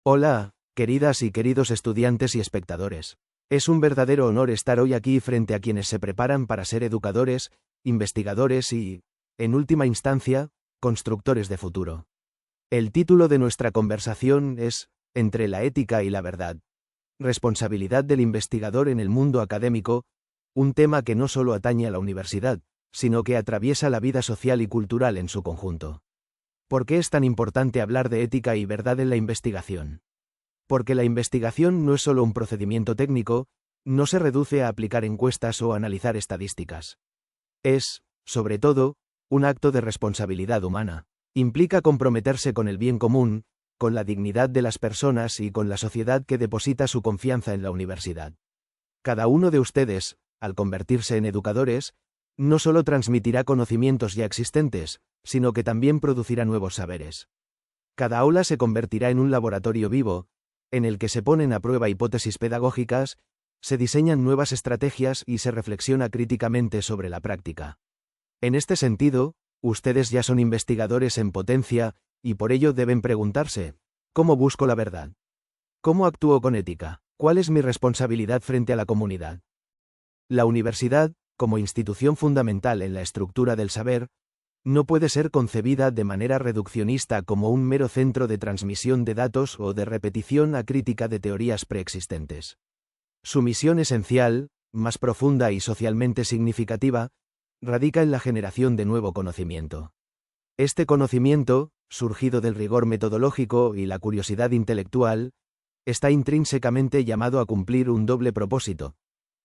Hola, queridas y queridos estudiantes y espectadores. Es un verdadero honor estar hoy aquí frente a quienes se preparan para ser educadores, investigadores y, en última instancia, constructores de futuro. El título de nuestra conversación es Entre la ética y la verdad. Responsabilidad del investigador en el mundo académico, un tema que no solo atañe a la universidad, sino que atraviesa la vida social y cultural en su conjunto. ¿Por qué es tan importante hablar de ética y verdad en la investigación? Porque la investigación no es solo un procedimiento técnico, no se reduce a aplicar encuestas o analizar estadísticas. Es, sobre todo, un acto de responsabilidad humana. Implica comprometerse con el bien común, con la dignidad de las personas y con la sociedad que deposita su confianza en la universidad. Cada uno de ustedes, al convertirse en educadores, no solo transmitirá conocimientos ya existentes, sino que también producirá nuevos saberes. Cada aula se convertirá en un laboratorio vivo, en el que se ponen a prueba hipótesis pedagógicas, se diseñan nuevas estrategias y se reflexiona críticamente sobre la práctica. En este sentido, ustedes ya son investigadores en potencia, y por ello deben preguntarse, ¿cómo busco la verdad? ¿Cómo actúo con ética? ¿Cuál es mi responsabilidad frente a la comunidad? La universidad, como institución fundamental en la estructura del saber, no puede ser concebida de manera reduccionista como un mero centro de transmisión de datos o de repetición acrítica de teorías preexistentes. Su misión esencial, más profunda y socialmente significativa, radica en la generación de nuevo conocimiento. Este conocimiento, surgido del rigor metodológico y la curiosidad intelectual, está intrínsecamente llamado a cumplir un doble propósito: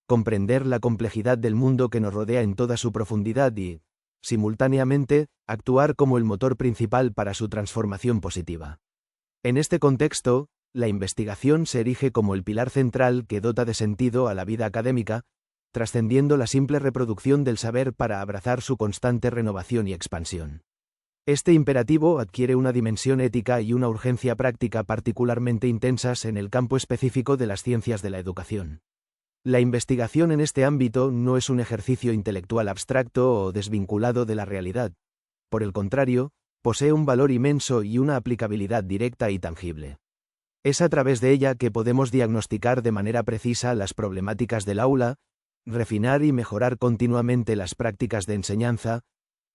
comprender la complejidad del mundo que nos rodea en toda su profundidad y, simultáneamente, actuar como el motor principal para su transformación positiva. En este contexto, la investigación se erige como el pilar central que dota de sentido a la vida académica, trascendiendo la simple reproducción del saber para abrazar su constante renovación y expansión. Este imperativo adquiere una dimensión ética y una urgencia práctica particularmente intensas en el campo específico de las ciencias de la educación. La investigación en este ámbito no es un ejercicio intelectual abstracto o desvinculado de la realidad. Por el contrario, posee un valor inmenso y una aplicabilidad directa y tangible. Es a través de ella que podemos diagnosticar de manera precisa las problemáticas del aula, refinar y mejorar continuamente las prácticas de enseñanza,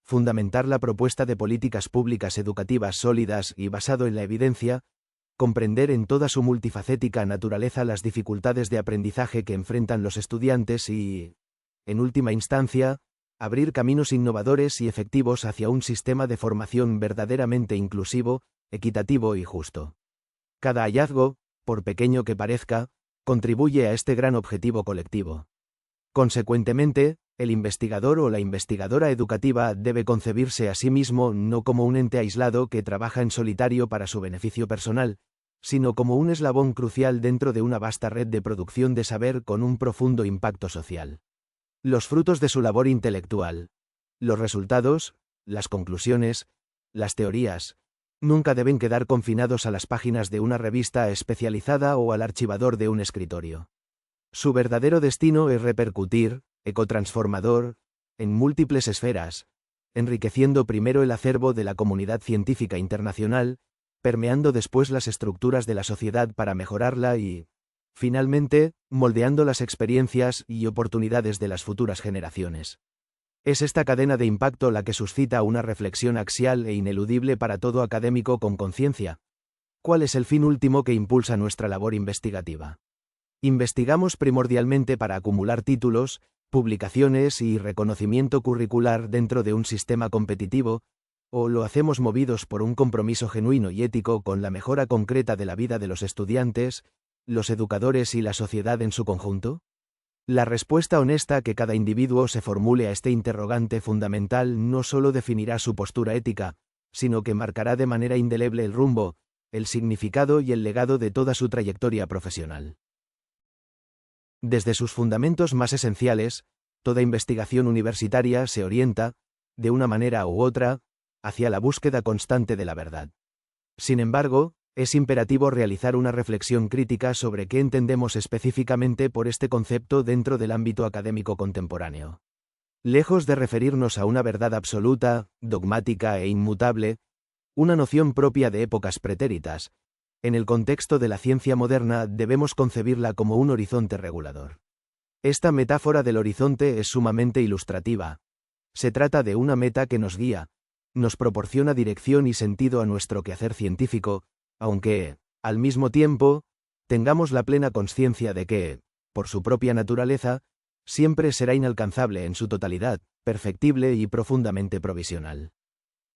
fundamentar la propuesta de políticas públicas educativas sólidas y basado en la evidencia, comprender en toda su multifacética naturaleza las dificultades de aprendizaje que enfrentan los estudiantes y, en última instancia, abrir caminos innovadores y efectivos hacia un sistema de formación verdaderamente inclusivo, equitativo y justo. Cada hallazgo, por pequeño que parezca, contribuye a este gran objetivo colectivo. Consecuentemente, el investigador o la investigadora educativa debe concebirse a sí mismo no como un ente aislado que trabaja en solitario para su beneficio personal, sino como un eslabón crucial dentro de una vasta red de producción de saber con un profundo impacto social. Los frutos de su labor intelectual, los resultados, las conclusiones, las teorías, nunca deben quedar confinados a las páginas de una revista especializada o al archivador de un escritorio. Su verdadero destino es repercutir, ecotransformador, en múltiples esferas, enriqueciendo primero el acervo de la comunidad científica internacional, permeando después las estructuras de la sociedad para mejorarla y, finalmente, moldeando las experiencias y oportunidades de las futuras generaciones. Es esta cadena de impacto la que suscita una reflexión axial e ineludible para todo académico con conciencia. ¿Cuál es el fin último que impulsa nuestra labor investigativa? Investigamos primordialmente para acumular títulos, publicaciones y reconocimiento curricular dentro de un sistema competitivo, ¿o lo hacemos movidos por un compromiso genuino y ético con la mejora concreta de la vida de los estudiantes, los educadores y la sociedad en su conjunto? La respuesta honesta que cada individuo se formule a este interrogante fundamental no solo definirá su postura ética, sino que marcará de manera indeleble el rumbo, el significado y el legado de toda su trayectoria profesional. Desde sus fundamentos más esenciales, toda investigación universitaria se orienta, de una manera u otra, hacia la búsqueda constante de la verdad. Sin embargo, es imperativo realizar una reflexión crítica sobre qué entendemos específicamente por este concepto dentro del ámbito académico contemporáneo. Lejos de referirnos a una verdad absoluta, dogmática e inmutable, una noción propia de épocas pretéritas, En el contexto de la ciencia moderna debemos concebirla como un horizonte regulador. Esta metáfora del horizonte es sumamente ilustrativa. Se trata de una meta que nos guía, nos proporciona dirección y sentido a nuestro quehacer científico, aunque, al mismo tiempo, tengamos la plena consciencia de que, por su propia naturaleza, siempre será inalcanzable en su totalidad, perfectible y profundamente provisional.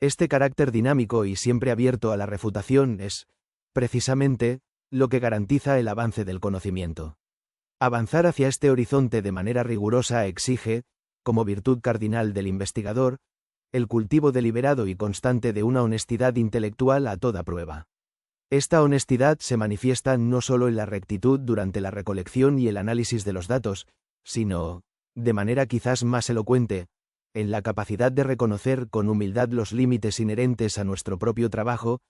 Este carácter dinámico y siempre abierto a la refutación es, precisamente, lo que garantiza el avance del conocimiento. Avanzar hacia este horizonte de manera rigurosa exige, como virtud cardinal del investigador, el cultivo deliberado y constante de una honestidad intelectual a toda prueba. Esta honestidad se manifiesta no solo en la rectitud durante la recolección y el análisis de los datos, sino, de manera quizás más elocuente, en la capacidad de reconocer con humildad los límites inherentes a nuestro propio trabajo,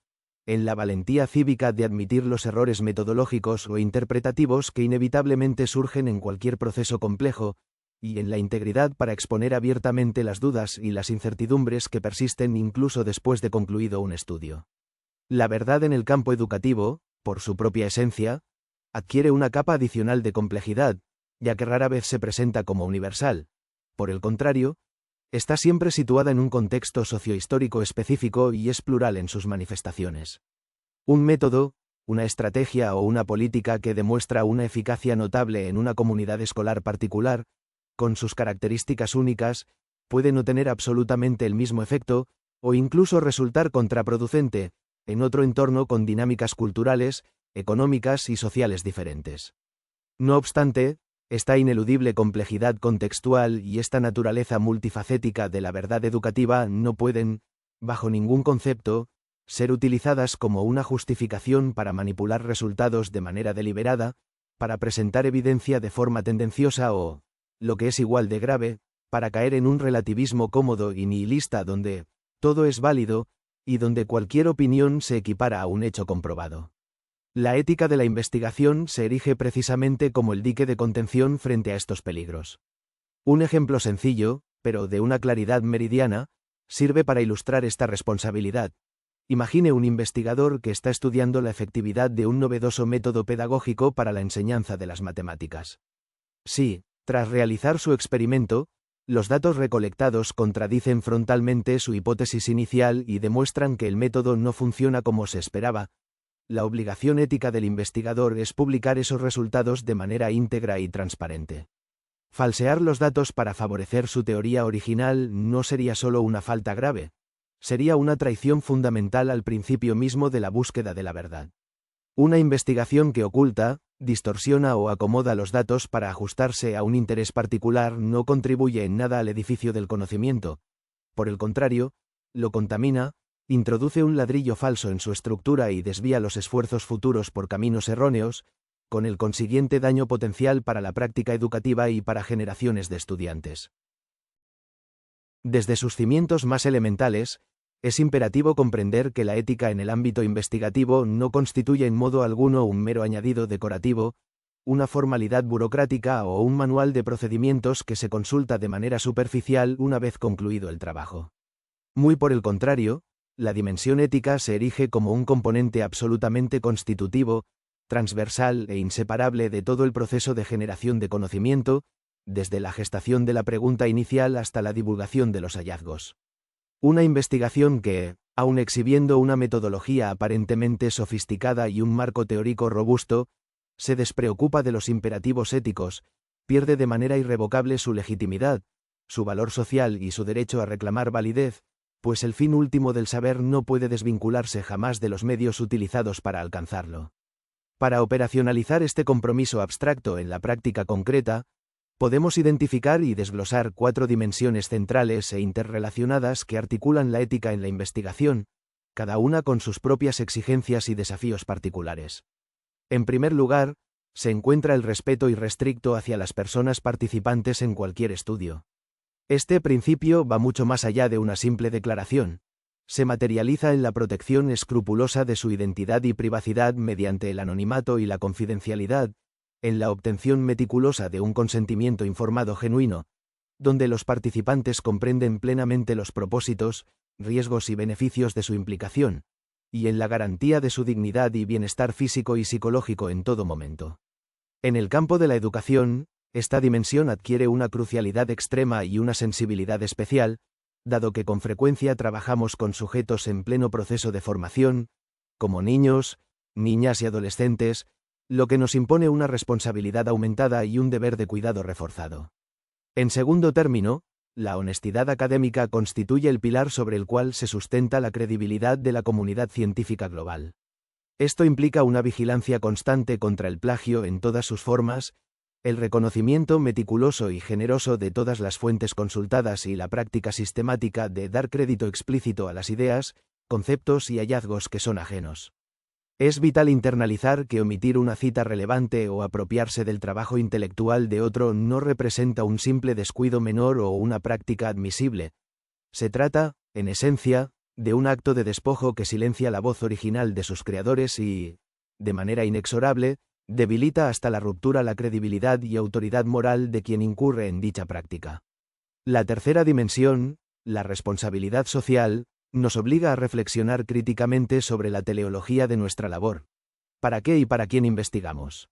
en la valentía cívica de admitir los errores metodológicos o interpretativos que inevitablemente surgen en cualquier proceso complejo, y en la integridad para exponer abiertamente las dudas y las incertidumbres que persisten incluso después de concluido un estudio. La verdad en el campo educativo, por su propia esencia, adquiere una capa adicional de complejidad, ya que rara vez se presenta como universal. Por el contrario, está siempre situada en un contexto sociohistórico específico y es plural en sus manifestaciones. Un método, una estrategia o una política que demuestra una eficacia notable en una comunidad escolar particular, con sus características únicas, puede no tener absolutamente el mismo efecto, o incluso resultar contraproducente, en otro entorno con dinámicas culturales, económicas y sociales diferentes. No obstante, esta ineludible complejidad contextual y esta naturaleza multifacética de la verdad educativa no pueden, bajo ningún concepto, ser utilizadas como una justificación para manipular resultados de manera deliberada, para presentar evidencia de forma tendenciosa o, lo que es igual de grave, para caer en un relativismo cómodo y nihilista donde todo es válido, y donde cualquier opinión se equipara a un hecho comprobado. La ética de la investigación se erige precisamente como el dique de contención frente a estos peligros. Un ejemplo sencillo, pero de una claridad meridiana, sirve para ilustrar esta responsabilidad. Imagine un investigador que está estudiando la efectividad de un novedoso método pedagógico para la enseñanza de las matemáticas. Si, tras realizar su experimento, los datos recolectados contradicen frontalmente su hipótesis inicial y demuestran que el método no funciona como se esperaba, la obligación ética del investigador es publicar esos resultados de manera íntegra y transparente. Falsear los datos para favorecer su teoría original no sería solo una falta grave, sería una traición fundamental al principio mismo de la búsqueda de la verdad. Una investigación que oculta, distorsiona o acomoda los datos para ajustarse a un interés particular no contribuye en nada al edificio del conocimiento. Por el contrario, lo contamina, introduce un ladrillo falso en su estructura y desvía los esfuerzos futuros por caminos erróneos, con el consiguiente daño potencial para la práctica educativa y para generaciones de estudiantes. Desde sus cimientos más elementales, es imperativo comprender que la ética en el ámbito investigativo no constituye en modo alguno un mero añadido decorativo, una formalidad burocrática o un manual de procedimientos que se consulta de manera superficial una vez concluido el trabajo. Muy por el contrario, la dimensión ética se erige como un componente absolutamente constitutivo, transversal e inseparable de todo el proceso de generación de conocimiento, desde la gestación de la pregunta inicial hasta la divulgación de los hallazgos. Una investigación que, aun exhibiendo una metodología aparentemente sofisticada y un marco teórico robusto, se despreocupa de los imperativos éticos, pierde de manera irrevocable su legitimidad, su valor social y su derecho a reclamar validez, pues el fin último del saber no puede desvincularse jamás de los medios utilizados para alcanzarlo. Para operacionalizar este compromiso abstracto en la práctica concreta, podemos identificar y desglosar 4 dimensiones centrales e interrelacionadas que articulan la ética en la investigación, cada una con sus propias exigencias y desafíos particulares. En primer lugar, se encuentra el respeto irrestricto hacia las personas participantes en cualquier estudio. Este principio va mucho más allá de una simple declaración. Se materializa en la protección escrupulosa de su identidad y privacidad mediante el anonimato y la confidencialidad, en la obtención meticulosa de un consentimiento informado genuino, donde los participantes comprenden plenamente los propósitos, riesgos y beneficios de su implicación, y en la garantía de su dignidad y bienestar físico y psicológico en todo momento. En el campo de la educación, esta dimensión adquiere una crucialidad extrema y una sensibilidad especial, dado que con frecuencia trabajamos con sujetos en pleno proceso de formación, como niños, niñas y adolescentes, lo que nos impone una responsabilidad aumentada y un deber de cuidado reforzado. En segundo término, la honestidad académica constituye el pilar sobre el cual se sustenta la credibilidad de la comunidad científica global. Esto implica una vigilancia constante contra el plagio en todas sus formas, el reconocimiento meticuloso y generoso de todas las fuentes consultadas y la práctica sistemática de dar crédito explícito a las ideas, conceptos y hallazgos que son ajenos. Es vital internalizar que omitir una cita relevante o apropiarse del trabajo intelectual de otro no representa un simple descuido menor o una práctica admisible. Se trata, en esencia, de un acto de despojo que silencia la voz original de sus creadores y, de manera inexorable, debilita hasta la ruptura la credibilidad y autoridad moral de quien incurre en dicha práctica. La tercera dimensión, la responsabilidad social, nos obliga a reflexionar críticamente sobre la teleología de nuestra labor. ¿Para qué y para quién investigamos?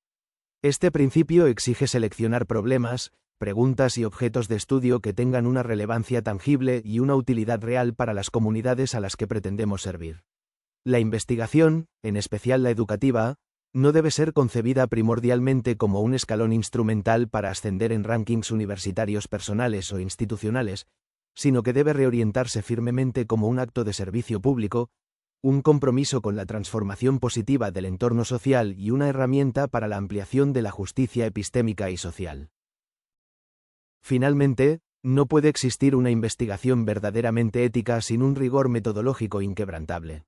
Este principio exige seleccionar problemas, preguntas y objetos de estudio que tengan una relevancia tangible y una utilidad real para las comunidades a las que pretendemos servir. La investigación, en especial la educativa, no debe ser concebida primordialmente como un escalón instrumental para ascender en rankings universitarios personales o institucionales, sino que debe reorientarse firmemente como un acto de servicio público, un compromiso con la transformación positiva del entorno social y una herramienta para la ampliación de la justicia epistémica y social. Finalmente, no puede existir una investigación verdaderamente ética sin un rigor metodológico inquebrantable.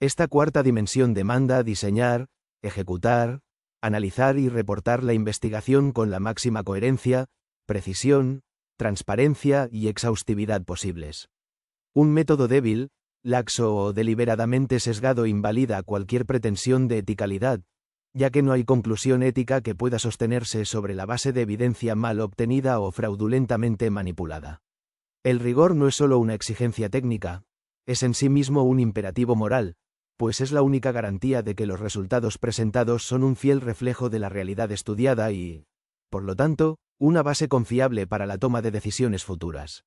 Esta cuarta dimensión demanda diseñar, ejecutar, analizar y reportar la investigación con la máxima coherencia, precisión, transparencia y exhaustividad posibles. Un método débil, laxo o deliberadamente sesgado invalida cualquier pretensión de eticalidad, ya que no hay conclusión ética que pueda sostenerse sobre la base de evidencia mal obtenida o fraudulentamente manipulada. El rigor no es solo una exigencia técnica, es en sí mismo un imperativo moral, pues es la única garantía de que los resultados presentados son un fiel reflejo de la realidad estudiada y, por lo tanto, una base confiable para la toma de decisiones futuras.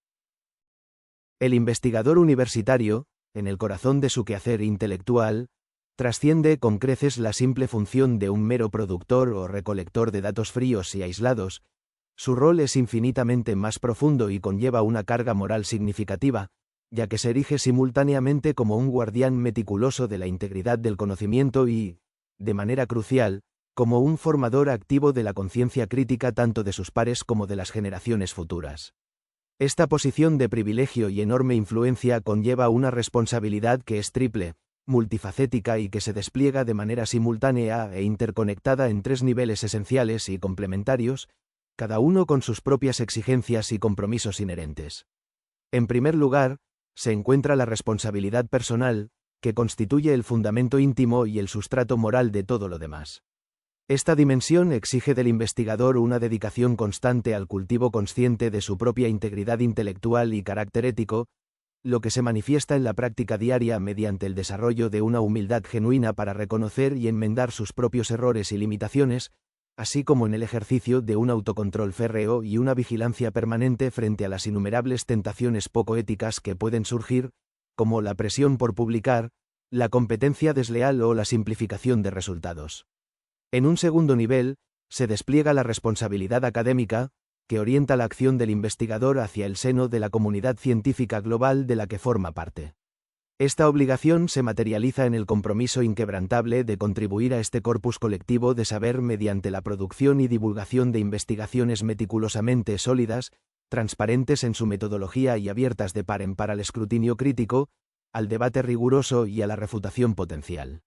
El investigador universitario, en el corazón de su quehacer intelectual, trasciende con creces la simple función de un mero productor o recolector de datos fríos y aislados. Su rol es infinitamente más profundo y conlleva una carga moral significativa, ya que se erige simultáneamente como un guardián meticuloso de la integridad del conocimiento y, de manera crucial, como un formador activo de la conciencia crítica tanto de sus pares como de las generaciones futuras. Esta posición de privilegio y enorme influencia conlleva una responsabilidad que es triple, multifacética y que se despliega de manera simultánea e interconectada en tres niveles esenciales y complementarios, cada uno con sus propias exigencias y compromisos inherentes. En primer lugar, se encuentra la responsabilidad personal, que constituye el fundamento íntimo y el sustrato moral de todo lo demás. Esta dimensión exige del investigador una dedicación constante al cultivo consciente de su propia integridad intelectual y carácter ético, lo que se manifiesta en la práctica diaria mediante el desarrollo de una humildad genuina para reconocer y enmendar sus propios errores y limitaciones, así como en el ejercicio de un autocontrol férreo y una vigilancia permanente frente a las innumerables tentaciones poco éticas que pueden surgir, como la presión por publicar, la competencia desleal o la simplificación de resultados. En un segundo nivel, se despliega la responsabilidad académica, que orienta la acción del investigador hacia el seno de la comunidad científica global de la que forma parte. Esta obligación se materializa en el compromiso inquebrantable de contribuir a este corpus colectivo de saber mediante la producción y divulgación de investigaciones meticulosamente sólidas, transparentes en su metodología y abiertas de par en par al escrutinio crítico, al debate riguroso y a la refutación potencial.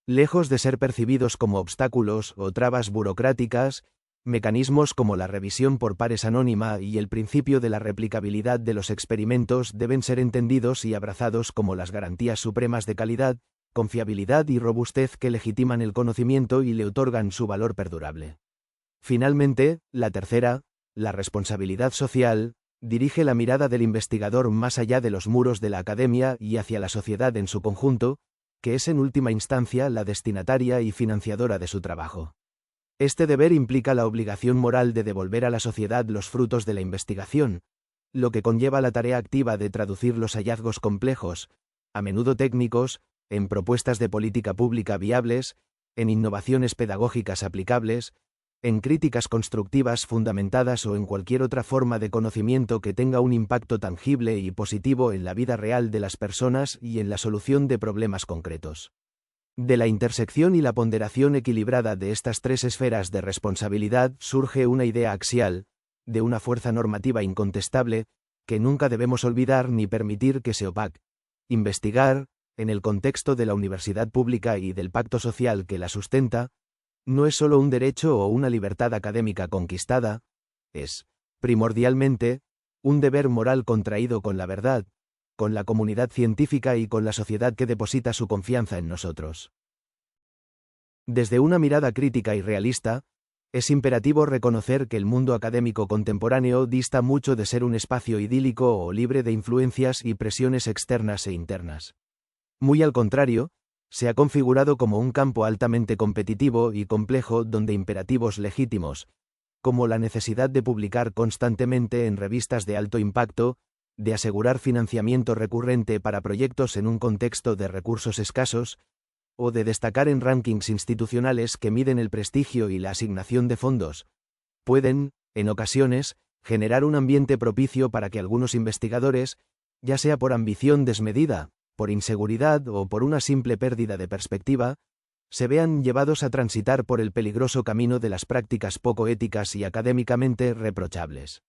Lejos de ser percibidos como obstáculos o trabas burocráticas, mecanismos como la revisión por pares anónima y el principio de la replicabilidad de los experimentos deben ser entendidos y abrazados como las garantías supremas de calidad, confiabilidad y robustez que legitiman el conocimiento y le otorgan su valor perdurable. Finalmente, la tercera, la responsabilidad social, dirige la mirada del investigador más allá de los muros de la academia y hacia la sociedad en su conjunto, que es en última instancia la destinataria y financiadora de su trabajo. Este deber implica la obligación moral de devolver a la sociedad los frutos de la investigación, lo que conlleva la tarea activa de traducir los hallazgos complejos, a menudo técnicos, en propuestas de política pública viables, en innovaciones pedagógicas aplicables, en críticas constructivas fundamentadas o en cualquier otra forma de conocimiento que tenga un impacto tangible y positivo en la vida real de las personas y en la solución de problemas concretos. De la intersección y la ponderación equilibrada de estas tres esferas de responsabilidad surge una idea axial, de una fuerza normativa incontestable, que nunca debemos olvidar ni permitir que se opaque. Investigar, en el contexto de la universidad pública y del pacto social que la sustenta, no es solo un derecho o una libertad académica conquistada, es, primordialmente, un deber moral contraído con la verdad, con la comunidad científica y con la sociedad que deposita su confianza en nosotros. Desde una mirada crítica y realista, es imperativo reconocer que el mundo académico contemporáneo dista mucho de ser un espacio idílico o libre de influencias y presiones externas e internas. Muy al contrario, se ha configurado como un campo altamente competitivo y complejo donde imperativos legítimos, como la necesidad de publicar constantemente en revistas de alto impacto, de asegurar financiamiento recurrente para proyectos en un contexto de recursos escasos, o de destacar en rankings institucionales que miden el prestigio y la asignación de fondos, pueden, en ocasiones, generar un ambiente propicio para que algunos investigadores, ya sea por ambición desmedida, por inseguridad o por una simple pérdida de perspectiva, se vean llevados a transitar por el peligroso camino de las prácticas poco éticas y académicamente reprochables.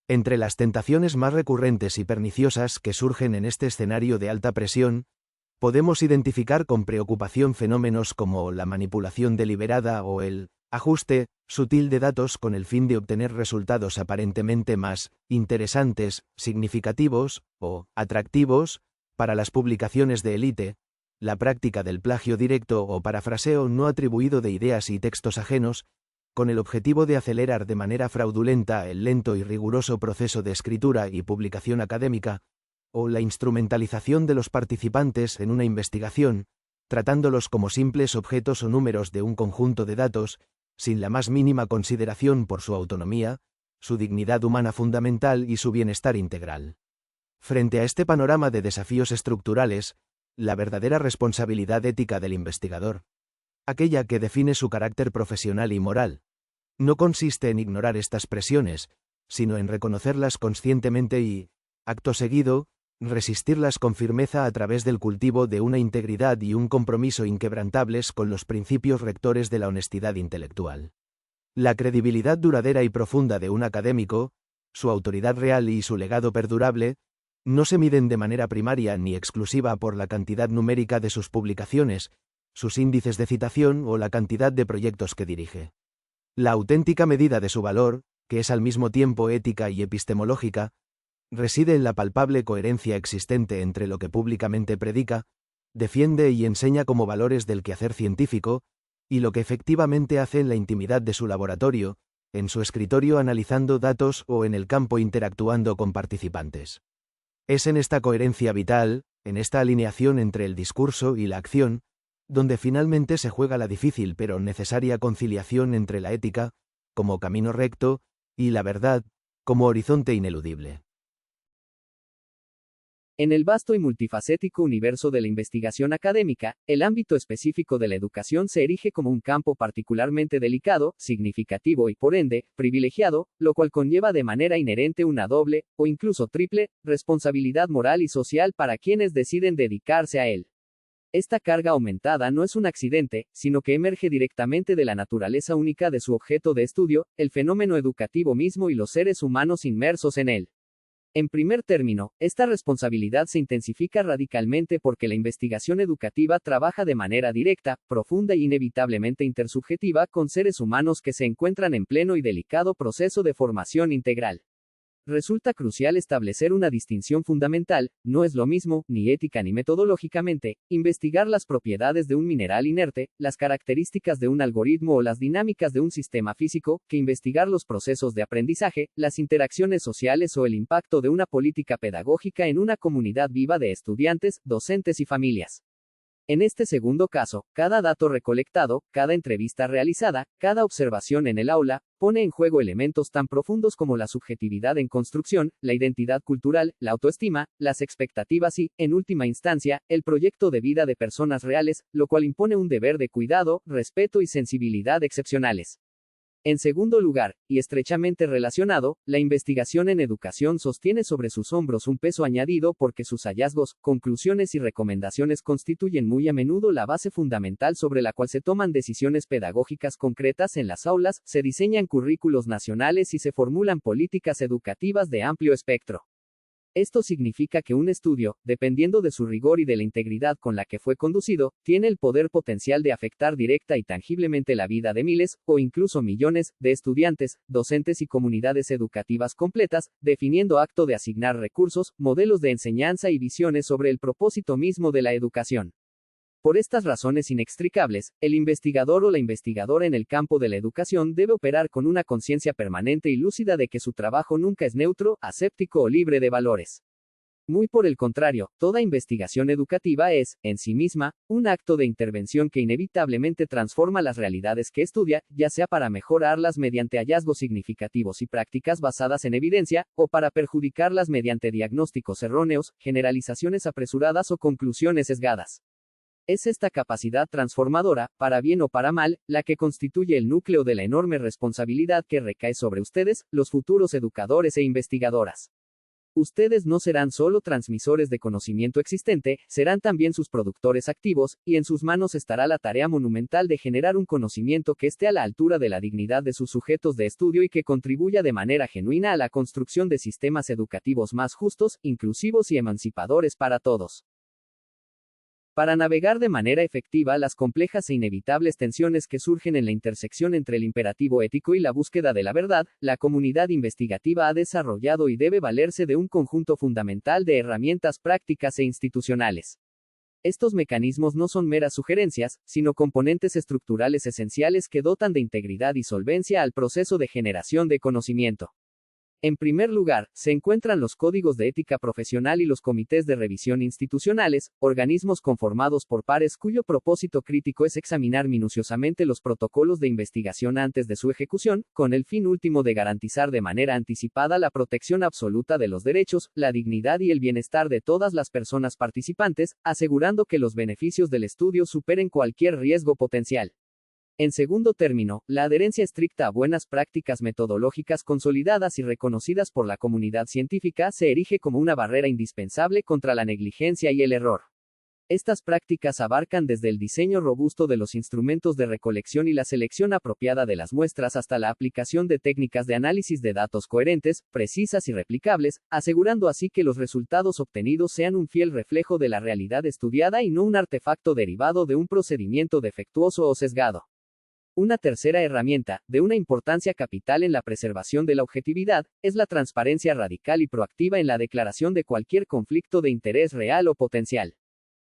Entre las tentaciones más recurrentes y perniciosas que surgen en este escenario de alta presión, podemos identificar con preocupación fenómenos como la manipulación deliberada o el ajuste sutil de datos con el fin de obtener resultados aparentemente más interesantes, significativos o atractivos para las publicaciones de élite, la práctica del plagio directo o parafraseo no atribuido de ideas y textos ajenos, con el objetivo de acelerar de manera fraudulenta el lento y riguroso proceso de escritura y publicación académica, o la instrumentalización de los participantes en una investigación, tratándolos como simples objetos o números de un conjunto de datos, sin la más mínima consideración por su autonomía, su dignidad humana fundamental y su bienestar integral. Frente a este panorama de desafíos estructurales, la verdadera responsabilidad ética del investigador, aquella que define su carácter profesional y moral, no consiste en ignorar estas presiones, sino en reconocerlas conscientemente y, acto seguido, resistirlas con firmeza a través del cultivo de una integridad y un compromiso inquebrantables con los principios rectores de la honestidad intelectual. La credibilidad duradera y profunda de un académico, su autoridad real y su legado perdurable, no se miden de manera primaria ni exclusiva por la cantidad numérica de sus publicaciones, sus índices de citación o la cantidad de proyectos que dirige. La auténtica medida de su valor, que es al mismo tiempo ética y epistemológica, reside en la palpable coherencia existente entre lo que públicamente predica, defiende y enseña como valores del quehacer científico, y lo que efectivamente hace en la intimidad de su laboratorio, en su escritorio analizando datos o en el campo interactuando con participantes. Es en esta coherencia vital, en esta alineación entre el discurso y la acción, donde finalmente se juega la difícil pero necesaria conciliación entre la ética, como camino recto, y la verdad, como horizonte ineludible. En el vasto y multifacético universo de la investigación académica, el ámbito específico de la educación se erige como un campo particularmente delicado, significativo y por ende, privilegiado, lo cual conlleva de manera inherente una doble, o incluso triple, responsabilidad moral y social para quienes deciden dedicarse a él. Esta carga aumentada no es un accidente, sino que emerge directamente de la naturaleza única de su objeto de estudio, el fenómeno educativo mismo y los seres humanos inmersos en él. En primer término, esta responsabilidad se intensifica radicalmente porque la investigación educativa trabaja de manera directa, profunda e inevitablemente intersubjetiva con seres humanos que se encuentran en pleno y delicado proceso de formación integral. Resulta crucial establecer una distinción fundamental, no es lo mismo, ni ética ni metodológicamente, investigar las propiedades de un mineral inerte, las características de un algoritmo o las dinámicas de un sistema físico, que investigar los procesos de aprendizaje, las interacciones sociales o el impacto de una política pedagógica en una comunidad viva de estudiantes, docentes y familias. En este segundo caso, cada dato recolectado, cada entrevista realizada, cada observación en el aula, pone en juego elementos tan profundos como la subjetividad en construcción, la identidad cultural, la autoestima, las expectativas y, en última instancia, el proyecto de vida de personas reales, lo cual impone un deber de cuidado, respeto y sensibilidad excepcionales. En segundo lugar, y estrechamente relacionado, la investigación en educación sostiene sobre sus hombros un peso añadido porque sus hallazgos, conclusiones y recomendaciones constituyen muy a menudo la base fundamental sobre la cual se toman decisiones pedagógicas concretas en las aulas, se diseñan currículos nacionales y se formulan políticas educativas de amplio espectro. Esto significa que un estudio, dependiendo de su rigor y de la integridad con la que fue conducido, tiene el poder potencial de afectar directa y tangiblemente la vida de miles, o incluso millones, de estudiantes, docentes y comunidades educativas completas, definiendo acto de asignar recursos, modelos de enseñanza y visiones sobre el propósito mismo de la educación. Por estas razones inextricables, el investigador o la investigadora en el campo de la educación debe operar con una conciencia permanente y lúcida de que su trabajo nunca es neutro, aséptico o libre de valores. Muy por el contrario, toda investigación educativa es, en sí misma, un acto de intervención que inevitablemente transforma las realidades que estudia, ya sea para mejorarlas mediante hallazgos significativos y prácticas basadas en evidencia, o para perjudicarlas mediante diagnósticos erróneos, generalizaciones apresuradas o conclusiones sesgadas. Es esta capacidad transformadora, para bien o para mal, la que constituye el núcleo de la enorme responsabilidad que recae sobre ustedes, los futuros educadores e investigadoras. Ustedes no serán solo transmisores de conocimiento existente, serán también sus productores activos, y en sus manos estará la tarea monumental de generar un conocimiento que esté a la altura de la dignidad de sus sujetos de estudio y que contribuya de manera genuina a la construcción de sistemas educativos más justos, inclusivos y emancipadores para todos. Para navegar de manera efectiva las complejas e inevitables tensiones que surgen en la intersección entre el imperativo ético y la búsqueda de la verdad, la comunidad investigativa ha desarrollado y debe valerse de un conjunto fundamental de herramientas prácticas e institucionales. Estos mecanismos no son meras sugerencias, sino componentes estructurales esenciales que dotan de integridad y solvencia al proceso de generación de conocimiento. En primer lugar, se encuentran los códigos de ética profesional y los comités de revisión institucionales, organismos conformados por pares cuyo propósito crítico es examinar minuciosamente los protocolos de investigación antes de su ejecución, con el fin último de garantizar de manera anticipada la protección absoluta de los derechos, la dignidad y el bienestar de todas las personas participantes, asegurando que los beneficios del estudio superen cualquier riesgo potencial. En segundo término, la adherencia estricta a buenas prácticas metodológicas consolidadas y reconocidas por la comunidad científica se erige como una barrera indispensable contra la negligencia y el error. Estas prácticas abarcan desde el diseño robusto de los instrumentos de recolección y la selección apropiada de las muestras hasta la aplicación de técnicas de análisis de datos coherentes, precisas y replicables, asegurando así que los resultados obtenidos sean un fiel reflejo de la realidad estudiada y no un artefacto derivado de un procedimiento defectuoso o sesgado. Una tercera herramienta, de una importancia capital en la preservación de la objetividad, es la transparencia radical y proactiva en la declaración de cualquier conflicto de interés real o potencial.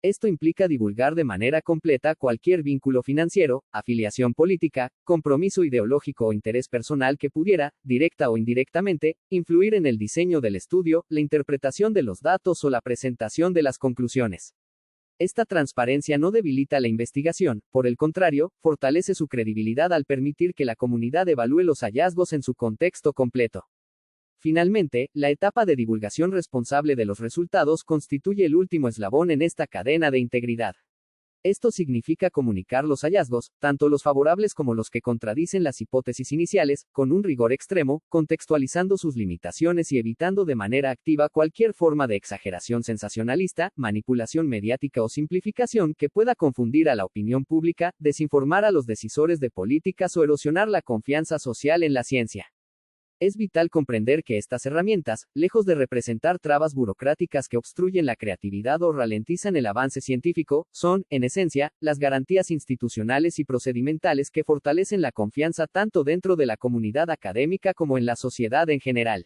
Esto implica divulgar de manera completa cualquier vínculo financiero, afiliación política, compromiso ideológico o interés personal que pudiera, directa o indirectamente, influir en el diseño del estudio, la interpretación de los datos o la presentación de las conclusiones. Esta transparencia no debilita la investigación, por el contrario, fortalece su credibilidad al permitir que la comunidad evalúe los hallazgos en su contexto completo. Finalmente, la etapa de divulgación responsable de los resultados constituye el último eslabón en esta cadena de integridad. Esto significa comunicar los hallazgos, tanto los favorables como los que contradicen las hipótesis iniciales, con un rigor extremo, contextualizando sus limitaciones y evitando de manera activa cualquier forma de exageración sensacionalista, manipulación mediática o simplificación que pueda confundir a la opinión pública, desinformar a los decisores de políticas o erosionar la confianza social en la ciencia. Es vital comprender que estas herramientas, lejos de representar trabas burocráticas que obstruyen la creatividad o ralentizan el avance científico, son, en esencia, las garantías institucionales y procedimentales que fortalecen la confianza tanto dentro de la comunidad académica como en la sociedad en general.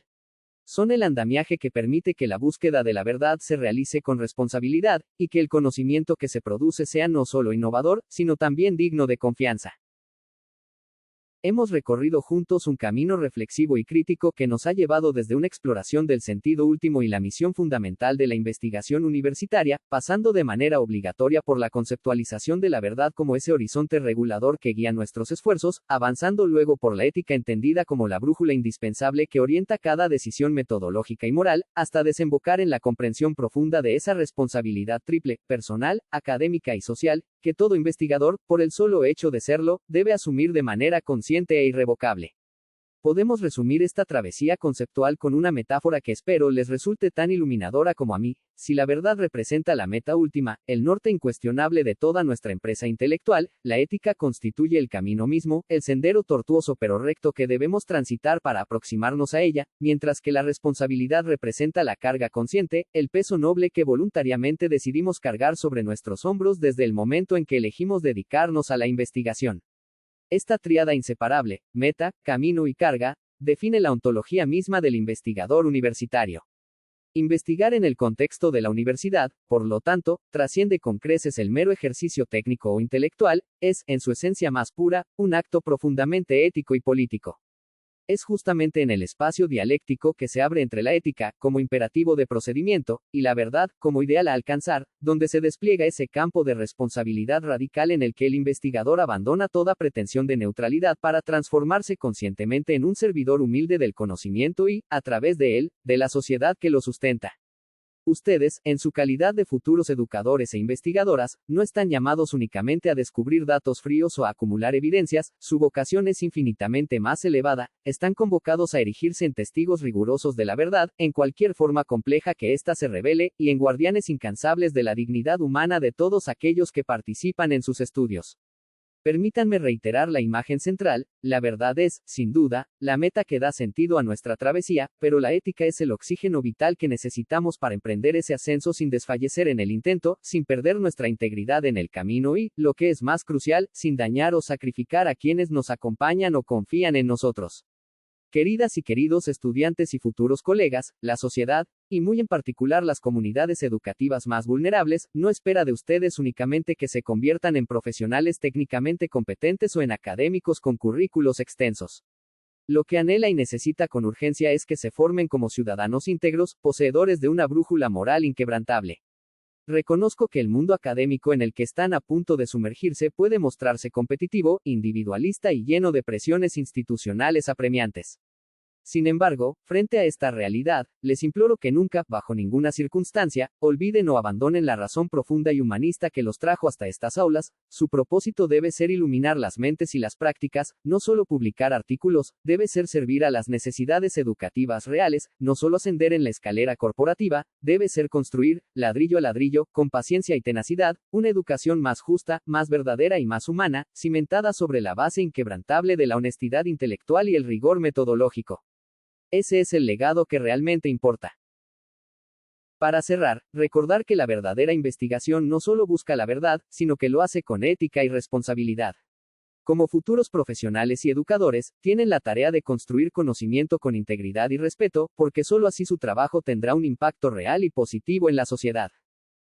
Son el andamiaje que permite que la búsqueda de la verdad se realice con responsabilidad, y que el conocimiento que se produce sea no solo innovador, sino también digno de confianza. Hemos recorrido juntos un camino reflexivo y crítico que nos ha llevado desde una exploración del sentido último y la misión fundamental de la investigación universitaria, pasando de manera obligatoria por la conceptualización de la verdad como ese horizonte regulador que guía nuestros esfuerzos, avanzando luego por la ética entendida como la brújula indispensable que orienta cada decisión metodológica y moral, hasta desembocar en la comprensión profunda de esa responsabilidad triple, personal, académica y social, que todo investigador, por el solo hecho de serlo, debe asumir de manera consciente e irrevocable. Podemos resumir esta travesía conceptual con una metáfora que espero les resulte tan iluminadora como a mí. Si la verdad representa la meta última, el norte incuestionable de toda nuestra empresa intelectual, la ética constituye el camino mismo, el sendero tortuoso pero recto que debemos transitar para aproximarnos a ella, mientras que la responsabilidad representa la carga consciente, el peso noble que voluntariamente decidimos cargar sobre nuestros hombros desde el momento en que elegimos dedicarnos a la investigación. Esta tríada inseparable, meta, camino y carga, define la ontología misma del investigador universitario. Investigar en el contexto de la universidad, por lo tanto, trasciende con creces el mero ejercicio técnico o intelectual, es, en su esencia más pura, un acto profundamente ético y político. Es justamente en el espacio dialéctico que se abre entre la ética, como imperativo de procedimiento, y la verdad, como ideal a alcanzar, donde se despliega ese campo de responsabilidad radical en el que el investigador abandona toda pretensión de neutralidad para transformarse conscientemente en un servidor humilde del conocimiento y, a través de él, de la sociedad que lo sustenta. Ustedes, en su calidad de futuros educadores e investigadoras, no están llamados únicamente a descubrir datos fríos o a acumular evidencias, su vocación es infinitamente más elevada, están convocados a erigirse en testigos rigurosos de la verdad, en cualquier forma compleja que ésta se revele, y en guardianes incansables de la dignidad humana de todos aquellos que participan en sus estudios. Permítanme reiterar la imagen central, la verdad es, sin duda, la meta que da sentido a nuestra travesía, pero la ética es el oxígeno vital que necesitamos para emprender ese ascenso sin desfallecer en el intento, sin perder nuestra integridad en el camino y, lo que es más crucial, sin dañar o sacrificar a quienes nos acompañan o confían en nosotros. Queridas y queridos estudiantes y futuros colegas, la sociedad, y muy en particular las comunidades educativas más vulnerables, no espera de ustedes únicamente que se conviertan en profesionales técnicamente competentes o en académicos con currículos extensos. Lo que anhela y necesita con urgencia es que se formen como ciudadanos íntegros, poseedores de una brújula moral inquebrantable. Reconozco que el mundo académico en el que están a punto de sumergirse puede mostrarse competitivo, individualista y lleno de presiones institucionales apremiantes. Sin embargo, frente a esta realidad, les imploro que nunca, bajo ninguna circunstancia, olviden o abandonen la razón profunda y humanista que los trajo hasta estas aulas. Su propósito debe ser iluminar las mentes y las prácticas, no solo publicar artículos, debe ser servir a las necesidades educativas reales, no solo ascender en la escalera corporativa, debe ser construir, ladrillo a ladrillo, con paciencia y tenacidad, una educación más justa, más verdadera y más humana, cimentada sobre la base inquebrantable de la honestidad intelectual y el rigor metodológico. Ese es el legado que realmente importa. Para cerrar, recordar que la verdadera investigación no solo busca la verdad, sino que lo hace con ética y responsabilidad. Como futuros profesionales y educadores, tienen la tarea de construir conocimiento con integridad y respeto, porque solo así su trabajo tendrá un impacto real y positivo en la sociedad.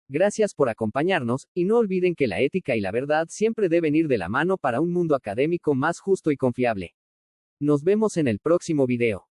Gracias por acompañarnos, y no olviden que la ética y la verdad siempre deben ir de la mano para un mundo académico más justo y confiable. Nos vemos en el próximo video.